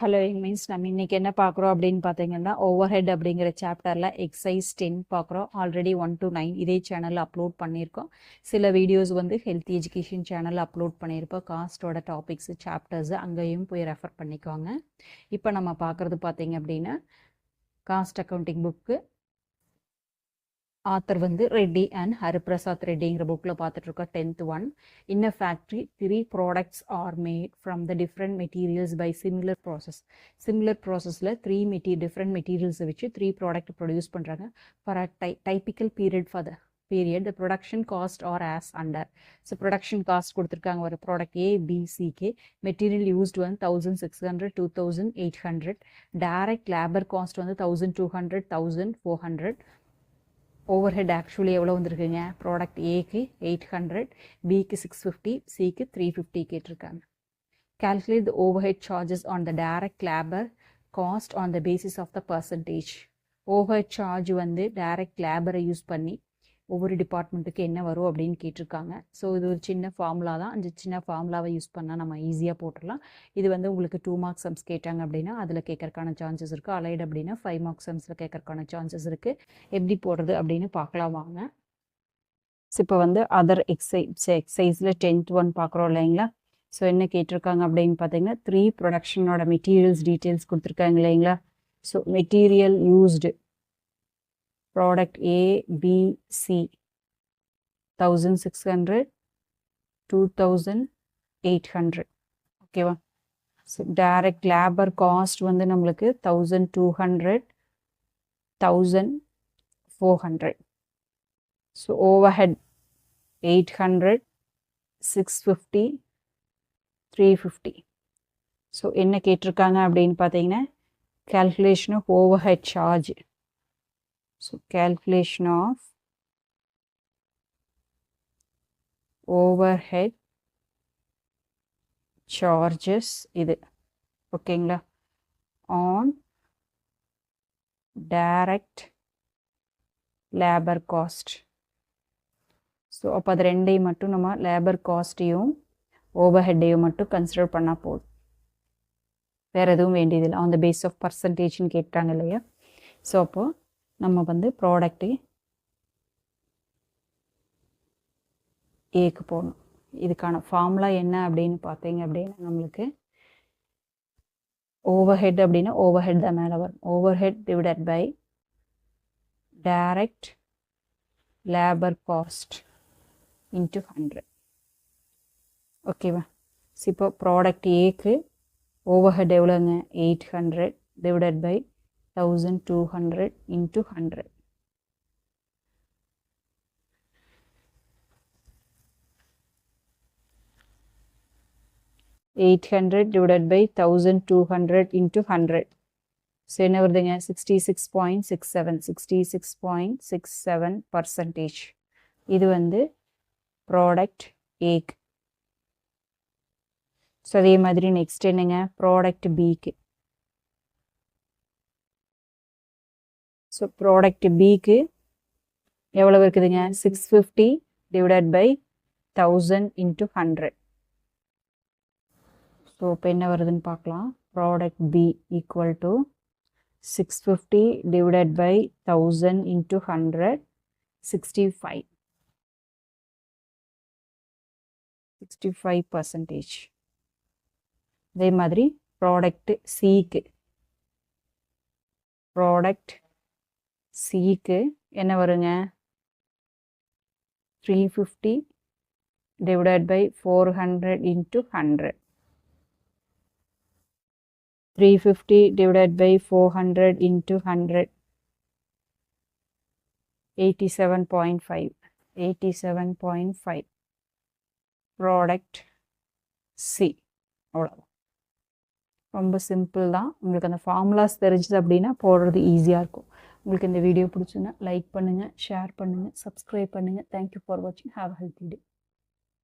Hello means நம்ம இன்னைக்கு என்ன பார்க்குறோம் அப்படின்னு பார்த்தீங்கன்னா ஓவர்ஹெட் அப்படிங்கிற சாப்டரில் எக்ஸசைஸ் 10 பார்க்குறோம். ஆல்ரெடி 1 to 9 இதே சேனலில் அப்லோட் பண்ணியிருக்கோம். சில வீடியோஸ் வந்து ஹெல்த் எஜுகேஷன் சேனலில் அப்லோட் பண்ணியிருப்போம். காஸ்ட்டோட டாபிக்ஸு சாப்டர்ஸு அங்கேயும் போய் ரெஃபர் பண்ணிக்கோங்க. இப்போ நம்ம பார்க்குறது பார்த்தீங்க அப்படின்னா காஸ்ட் அக்கௌண்டிங் புக்கு ஆத்தர் வந்து ரெட்டி அண்ட் ஹரிபிரசாத் ரெட்டிங்கிற புக்கில் பார்த்துட்ருக்கோம். 10th one. In a factory, 3 products are made from the different materials by similar process. Similar processல 3 different materials வச்சு 3 product ப்ரொடியூஸ் பண்ணுறாங்க. For a typical period for the period, the production cost are as under. So production cost கொடுத்துருக்காங்க ஒரு product A, B, C க்கு. Material used வந்து 1600, 2800. Direct labor cost வந்து 1200, 1400. Overhead actually எவ்வளோ வந்துருக்குங்க? Product ஏக்கு 800, பிக்கு 650, சிக்கு 350 கேட்டிருக்காங்க. Calculate the overhead charges on the direct labor cost on the basis of the percentage. Overhead charge வந்து டைரக்ட் லேபரை யூஸ் பண்ணி ஒவ்வொரு டிபார்ட்மெண்ட்டுக்கு என்ன வரும் அப்படின்னு கேட்டிருக்காங்க. ஸோ இது ஒரு சின்ன ஃபார்முலா தான். அந்த சின்ன ஃபார்முலாவை யூஸ் பண்ணால் நம்ம ஈஸியாக போட்டுடலாம். இது வந்து உங்களுக்கு 2 மார்க் சம்ஸ் கேட்டாங்க அப்படின்னா அதில் கேட்கறக்கான சான்சஸ் இருக்குது. அலைடு அப்படின்னா 5 மார்க் சம்ஸில் கேட்கறக்கான சான்சஸ் இருக்குது. எப்படி போடுறது அப்படின்னு பார்க்கலாம் வாங்க. ஸோ இப்போ வந்து அதர் எக்ஸசைஸில் 10th one பார்க்குறோம் இல்லைங்களா? ஸோ என்ன கேட்டிருக்காங்க அப்படின்னு பார்த்தீங்கன்னா 3 ப்ரொடக்ஷனோட மெட்டீரியல்ஸ் டீட்டெயில்ஸ் கொடுத்துருக்காங்க இல்லைங்களா? So material used product A, B, C 1600, 2800. ஓகேவா? ஸோ டைரக்ட் லேபர் காஸ்ட் வந்து நம்மளுக்கு 1200, 1400. So overhead 800, 650, 350. ஸோ என்ன கேட்டிருக்காங்க அப்படின்னு பார்த்தீங்கன்னா calculation of overhead charge. So calculation of overhead charges இது ஓகேங்களா on direct labor cost. So அப்போ அது ரெண்டையும் மட்டும் நம்ம லேபர் காஸ்ட்டையும் ஓவர்ஹெட்டையும் மட்டும் கன்சிடர் பண்ணால் போதும். வேறு எதுவும் வேண்டியதில்லை. ஆன் த பேஸ் ஆஃப் பர்சன்டேஜ்னு கேட்டாங்க இல்லையா? ஸோ அப்போது நம்ம வந்து ப்ராடக்ட்டு ஏக்கு போகணும். இதுக்கான ஃபார்முலா என்ன அப்படின்னு பார்த்தீங்க அப்படின்னா நம்மளுக்கு ஓவர்ஹெட் அப்படின்னா ஓவர்ஹெட் தான் மேலே வரும். Overhead divided by direct labour cost into 100. ஓகேவா? ஸோ இப்போ ப்ராடக்ட் ஏக்கு ஓவர்ஹெட் எவ்வளோங்க? 800 divided by 1200 into 100. $800 divided by 1200 into 100. So என்ன வருதுங்க? 66.67 இது வந்து ப்ராடக்ட் ஏக்கு. ஸோ அதே மாதிரி நெக்ஸ்ட் என்னங்க? ப்ராடக்ட் பிக்கு. ஸோ ப்ராடக்ட் பிக்கு எவ்வளோ இருக்குதுங்க? 650 டிவைடட் பை 1000 இன்ட்டு 100. ஸோ இப்போ என்ன வருதுன்னு பார்க்கலாம். Product B equal to 650 divided by 1000 into 100, 65%. அதே மாதிரி ப்ராடக்ட் சிக்கு என்ன வருங்க? 350 divided by 400 into 100. 350 divided by 400 into 100, 87.5. Product C. அவ்வளோதான். ரொம்ப சிம்பிள் தான். உங்களுக்கு அந்த ஃபார்முலாஸ் தெரிஞ்சது அப்படின்னா போடுறது ஈஸியாக இருக்கும். உங்களுக்கு இந்த வீடியோ பிடிச்சுன்னா லைக் பண்ணுங்கள், ஷேர் பண்ணுங்கள், சப்ஸ்கிரைப் பண்ணுங்கள். தேங்க்யூ ஃபார் வாட்சிங். Have a healthy day.